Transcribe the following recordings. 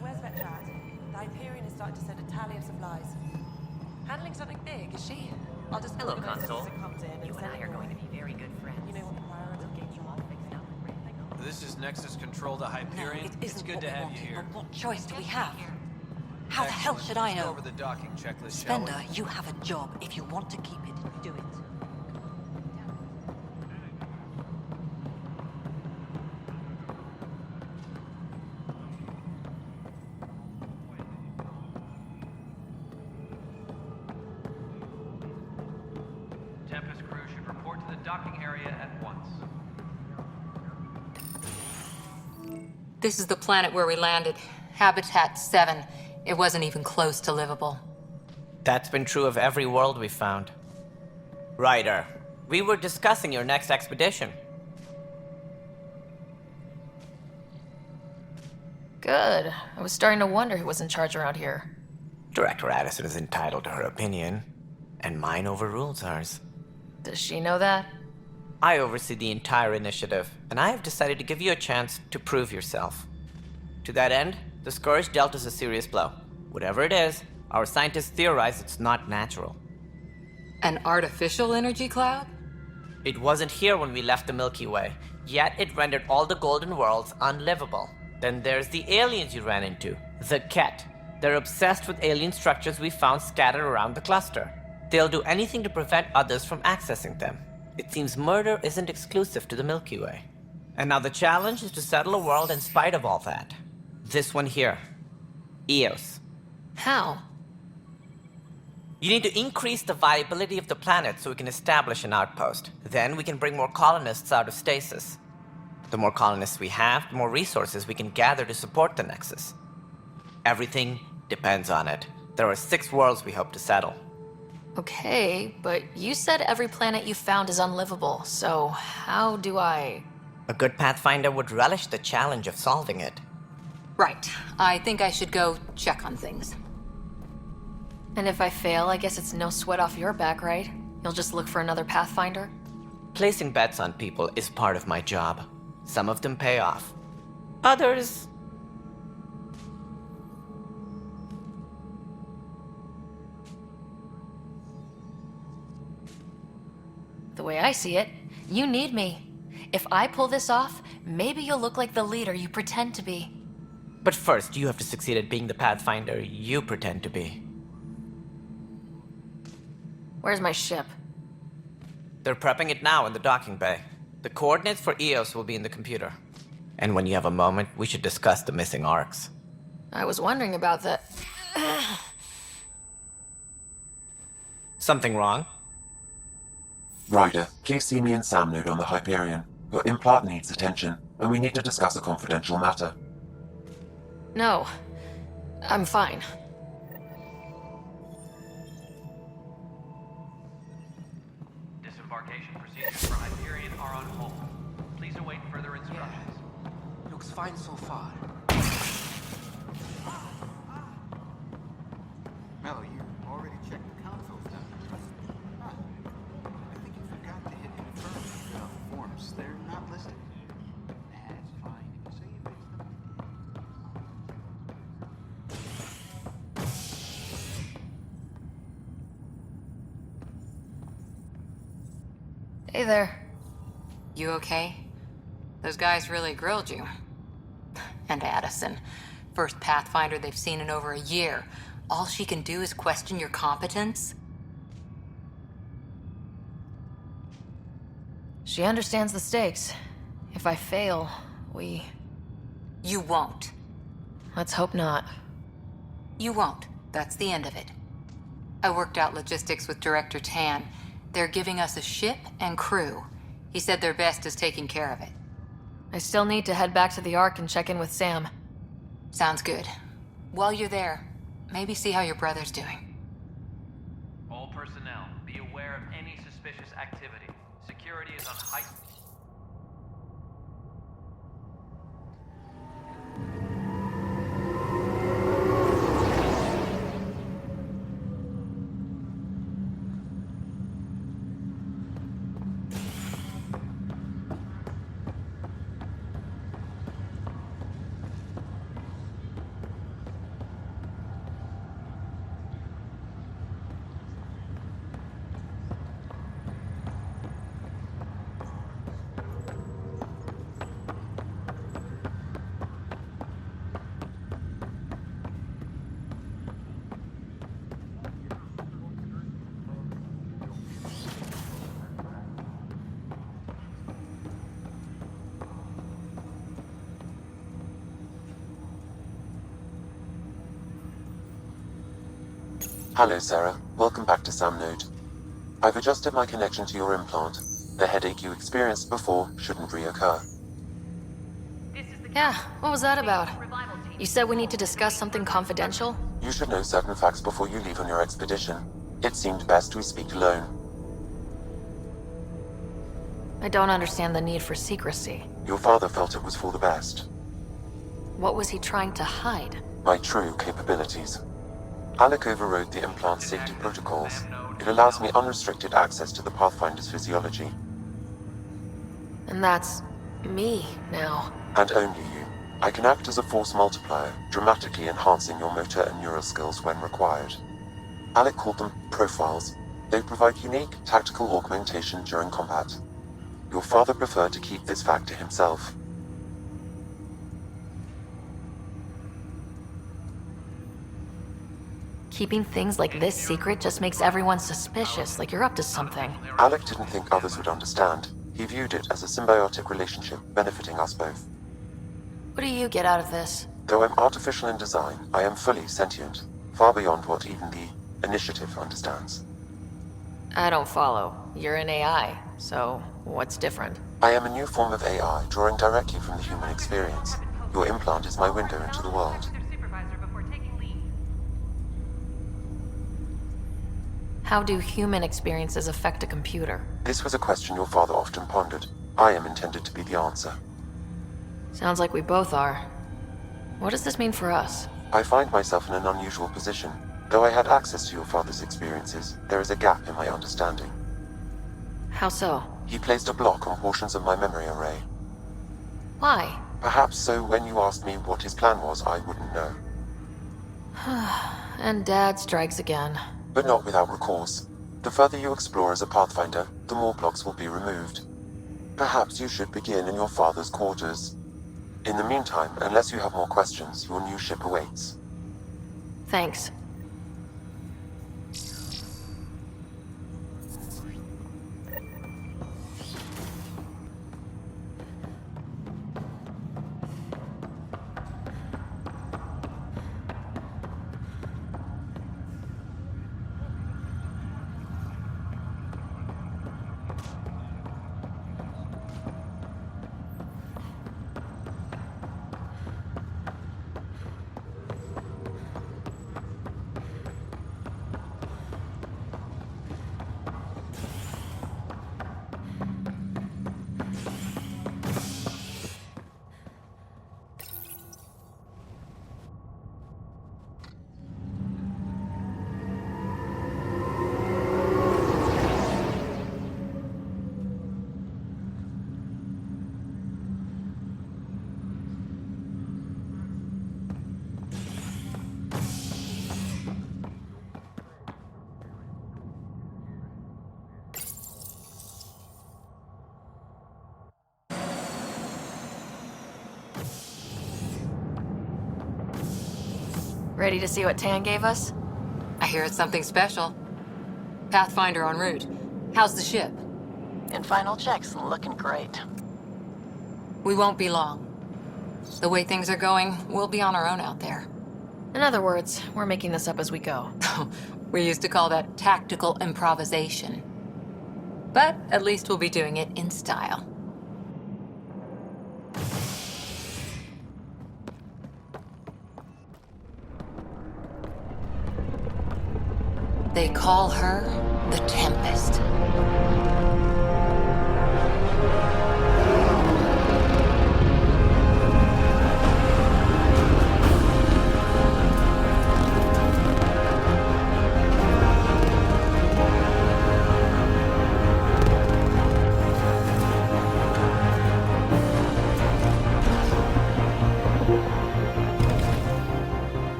Where's Vetrat? The Hyperion is starting to send a tally of supplies. Handling something big, is she? I'll just Hello, organize Console. as it comes in and You and send I it are all. going to be very good friends. You know what the priority We'll get you all fixed up and ready to go. This is Nexus Control to Hyperion. No, it it's isn't good what to we have wanted, you here. but what choice do we have? How the hell Excellent. should I Let's go know? over the docking checklist, shall we? Spender, you have a job. If you want to keep it, do it. Tempest crew should report to the docking area at once. This is the planet where we landed. Habitat 7. It wasn't even close to livable. That's been true of every world we've found. Ryder, we were discussing your next expedition. Good. I was starting to wonder who was in charge around here. Director Addison is entitled to her opinion, and mine overrules hers. Does she know that? I oversee the entire initiative, and I have decided to give you a chance to prove yourself. To that end, the Scourge dealt us a serious blow. Whatever it is, our scientists theorize it's not natural. An artificial energy cloud? It wasn't here when we left the Milky Way, yet it rendered all the golden worlds unlivable. Then there's the aliens you ran into, the Ket. They're obsessed with alien structures we found scattered around the cluster. They'll do anything to prevent others from accessing them. It seems murder isn't exclusive to the Milky Way. And now the challenge is to settle a world in spite of all that. This one here. Eos. How? You need to increase the viability of the planet so we can establish an outpost. Then we can bring more colonists out of stasis. The more colonists we have, the more resources we can gather to support the Nexus. Everything depends on it. There are 6 worlds we hope to settle. Okay, but you said every planet you found is unlivable, so how do I... A good Pathfinder would relish the challenge of solving it. Right. I think I should go check on things. And if I fail, I guess it's no sweat off your back, right? You'll just look for another Pathfinder? Placing bets on people is part of my job. Some of them pay off. Others... The way I see it, you need me. If I pull this off, maybe you'll look like the leader you pretend to be. But first, you have to succeed at being the Pathfinder you pretend to be. Where's my ship? They're prepping it now in the docking bay. The coordinates for Eos will be in the computer. And when you have a moment, we should discuss the missing arcs. I was wondering about that. Something wrong? Ryder, please see me and Sam Node on the Hyperion. Your implant needs attention, and we need to discuss a confidential matter. No, I'm fine. Disembarkation procedures for Hyperion are on hold. Please await further instructions. Looks fine so far. Mello, you already checked the consoles down here. Huh. I think you forgot to hit confirm and fill out the forms. They're not listed. That's fine. You can say you fixed them. Hey there. You okay? Those guys really grilled you. And Addison. First Pathfinder they've seen in over a year. All she can do is question your competence? She understands the stakes. If I fail, we... You won't. Let's hope not. You won't. That's the end of it. I worked out logistics with Director Tan. They're giving us a ship and crew. He said their best is taking care of it. I still need to head back to the Ark and check in with Sam. Sounds good. While you're there, maybe see how your brother's doing. All personnel, be aware of any suspicious activity. Security is on height. Hello, Sarah. Welcome back to SamNode. I've adjusted my connection to your implant. The headache you experienced before shouldn't reoccur. Yeah, what was that about? You said we need to discuss something confidential? You should know certain facts before you leave on your expedition. It seemed best we speak alone. I don't understand the need for secrecy. Your father felt it was for the best. What was he trying to hide? My true capabilities. Alec overrode the implant safety protocols. It allows me unrestricted access to the Pathfinder's physiology. And that's me now. And only you. I can act as a force multiplier, dramatically enhancing your motor and neural skills when required. Alec called them profiles. They provide unique tactical augmentation during combat. Your father preferred to keep this fact to himself. Keeping things like this secret just makes everyone suspicious, like you're up to something. Alec didn't think others would understand. He viewed it as a symbiotic relationship benefiting us both. What do you get out of this? Though I'm artificial in design, I am fully sentient, far beyond what even the Initiative understands. I don't follow. You're an AI, so what's different? I am a new form of AI, drawing directly from the human experience. Your implant is my window into the world. How do human experiences affect a computer? This was a question your father often pondered. I am intended to be the answer. Sounds like we both are. What does this mean for us? I find myself in an unusual position. Though I had access to your father's experiences, there is a gap in my understanding. How so? He placed a block on portions of my memory array. Why? Perhaps so when you asked me what his plan was, I wouldn't know. And Dad strikes again. But not without recourse. The further you explore as a Pathfinder, the more blocks will be removed. Perhaps you should begin in your father's quarters. In the meantime, unless you have more questions, your new ship awaits. Thanks. Ready to see what Tan gave us? I hear it's something special. Pathfinder en route. How's the ship? In final checks, looking great. We won't be long. The way things are going, we'll be on our own out there. In other words, we're making this up as we go. We used to call that tactical improvisation. But at least we'll be doing it in style. They call her the Tempest.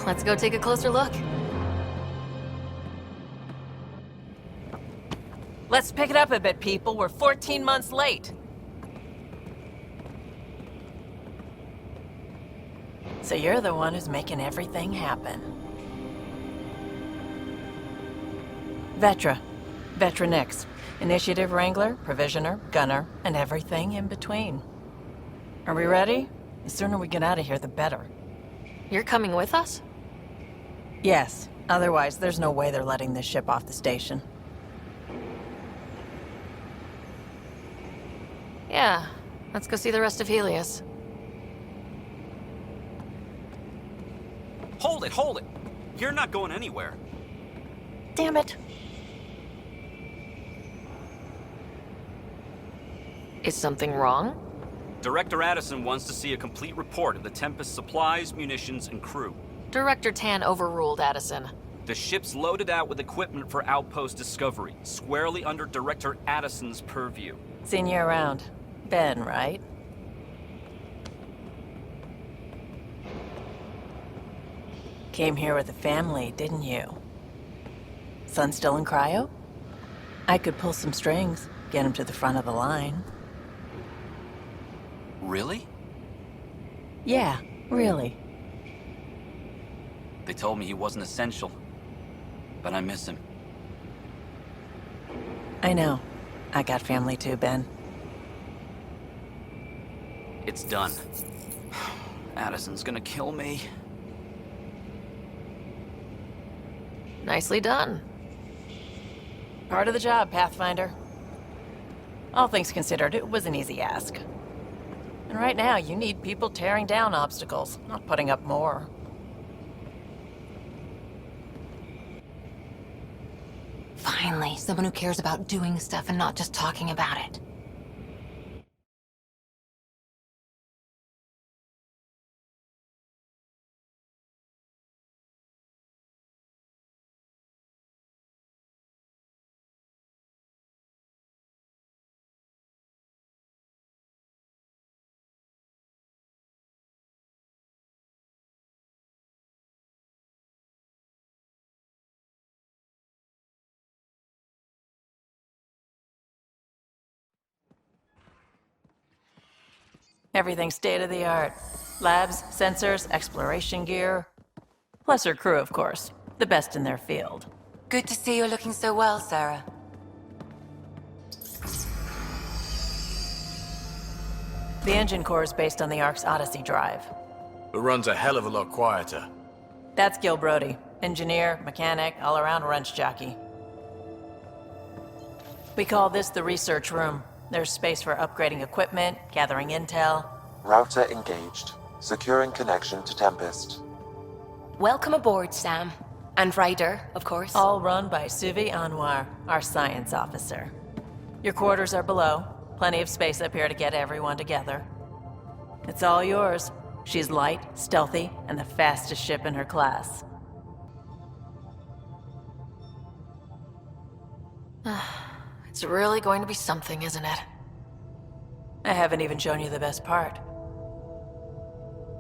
Let's go take a closer look. Let's pick it up a bit, people. We're 14 months late. So you're the one who's making everything happen. Vetra. Vetra Nix. Initiative Wrangler, Provisioner, Gunner, and everything in between. Are we ready? The sooner we get out of here, the better. You're coming with us? Yes. Otherwise, there's no way they're letting this ship off the station. Yeah. Let's go see the rest of Helios. Hold it, hold it! You're not going anywhere. Damn it. Is something wrong? Director Addison wants to see a complete report of the Tempest's supplies, munitions, and crew. Director Tan overruled Addison. The ship's loaded out with equipment for outpost discovery, squarely under Director Addison's purview. Seen you around. Ben, right? Came here with a family, didn't you? Son still in cryo? I could pull some strings, get him to the front of the line. Really? Yeah, really. They told me he wasn't essential, but I miss him. I know. I got family too, Ben. It's done. Addison's gonna kill me. Nicely done. Part of the job, Pathfinder. All things considered, it was an easy ask. And right now, you need people tearing down obstacles, not putting up more. Finally, someone who cares about doing stuff and not just talking about it. Everything's state-of-the-art. Labs, sensors, exploration gear. Plus her crew, of course. The best in their field. Good to see you looking so well, Sarah. The engine core is based on the Ark's Odyssey drive. It runs a hell of a lot quieter. That's Gil Brody. Engineer, mechanic, all-around wrench jockey. We call this the research room. There's space for upgrading equipment, gathering intel. Router engaged. Securing connection to Tempest. Welcome aboard, Sam. And Ryder, of course. All run by Suvi Anwar, our science officer. Your quarters are below. Plenty of space up here to get everyone together. It's all yours. She's light, stealthy, and the fastest ship in her class. It's really going to be something, isn't it? I haven't even shown you the best part.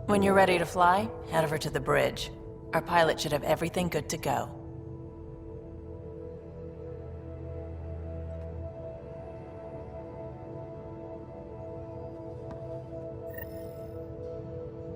When you're ready to fly, head over to the bridge. Our pilot should have everything good to go.